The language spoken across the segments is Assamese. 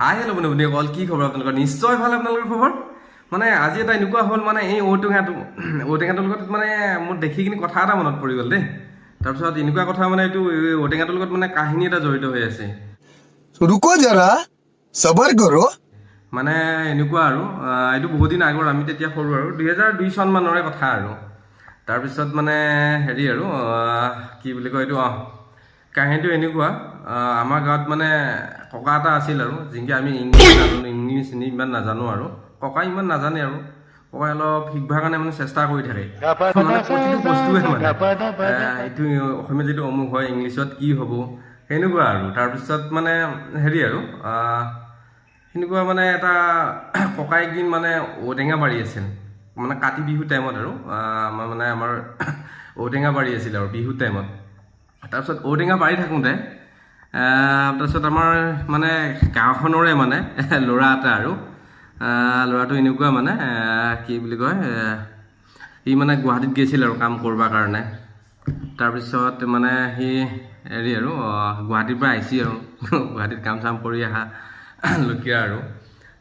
হাই হেল্ল' বন্ধু কল কি খবৰ আপোনালোকৰ নিশ্চয় ভাল আপোনালোকৰ খবৰ মানে আজি এটা এনেকুৱা হ'ল মানে এই ঔটেঙাটোৰ লগত মানে মোৰ দেখি কিনি কথা এটা মনত পৰি গ'ল দেই তাৰপিছত এনেকুৱা কথা মানে এইটো ঔটেঙাটোৰ লগত মানে কাহিনী এটা জড়িত হৈ আছে रुको जरा सबर करो মানে এনেকুৱা আৰু এইটো বহুত দিন আগৰ আমি তেতিয়া সৰু আৰু 2002 চন মানৰে কথা আৰু তাৰপিছত মানে হেৰি আৰু কি বুলি কয় এইটো কাহিনীটো এনেকুৱা আমাৰ গাঁৱত মানে ককা এটা আছিল আৰু যিনকে আমি ইংলিছ ইমান নাজানো আৰু ককা ইমান নাজানে আৰু ককাই অলপ শিকবাৰ কাৰণে মানে চেষ্টা কৰি থাকে মানে প্ৰতিটো বস্তুৱে মানে এইটো অসমীয়া যিটো অমুক হয় ইংলিছত কি হ'ব সেনেকুৱা আৰু তাৰপিছত মানে হেৰি আৰু সেনেকুৱা মানে এটা ককাই একদিন মানে ঔটেঙা বাৰী আছিল মানে কাতি বিহু টাইমত আৰু মানে আমাৰ ঔটেঙা বাৰী আছিল আৰু বিহু টাইমত তাৰপিছত ঔটেঙা পাৰি থাকোঁতে তাৰপিছত আমাৰ মানে গাঁওখনৰে মানে ল'ৰা এটা আৰু ল'ৰাটো এনেকুৱা মানে কি বুলি কয় সি মানে গুৱাহাটীত গৈছিল আৰু কাম কৰিবৰ কাৰণে তাৰপিছত মানে সি হেৰি আৰু গুৱাহাটীৰ পৰা আহিছে আৰু গুৱাহাটীত কাম চাম কৰি অহা লুকিয়া আৰু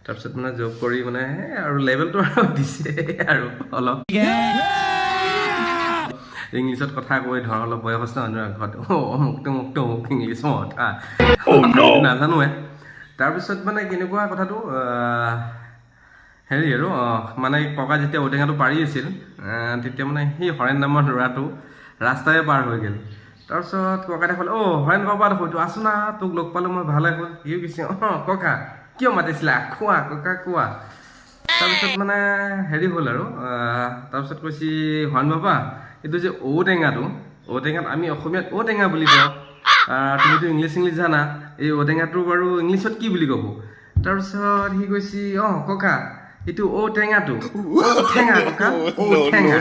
তাৰপিছত মানে জব কৰি মানে আৰু লেভেলটো আৰু দিছে আৰু অলপ ইংলিছত কথা কৈ ধৰ অলপ বয়সস্থ মানুহৰ ঘৰত অমুক ইংলিছত নাজানোৱে তাৰপিছত মানে কেনেকুৱা কথাটো হেৰি আৰু মানে ককা যেতিয়া ঔটেঙাটো পাৰি আছিল তেতিয়া মানে সেই হৰেণ নামৰ ল'ৰাটো ৰাস্তাৰে পাৰ হৈ গ'ল তাৰপিছত ককাই ক'লে হৰেণ কবা হয়তো আছো না তোক লগ পালোঁ মই ভালে হ'ল সিও কৈছে ককা কিয় মাতিছিলা খোৱা ককা কোৱা তাৰপিছত মানে হেৰি হ'ল আৰু তাৰপিছত কৈছে হৰেণ বাবা এইটো যে ঔটেঙাত আমি অসমীয়াত ঔটেঙা বুলি কওঁ তুমিতো ইংলিছ জানা এই ঔটেঙাটো বাৰু ইংলিছত কি বুলি ক'ব তাৰপিছত সি কৈছে ককা এইটো ঔটেঙাটো ঔটেঙা ককা ঔটেঙা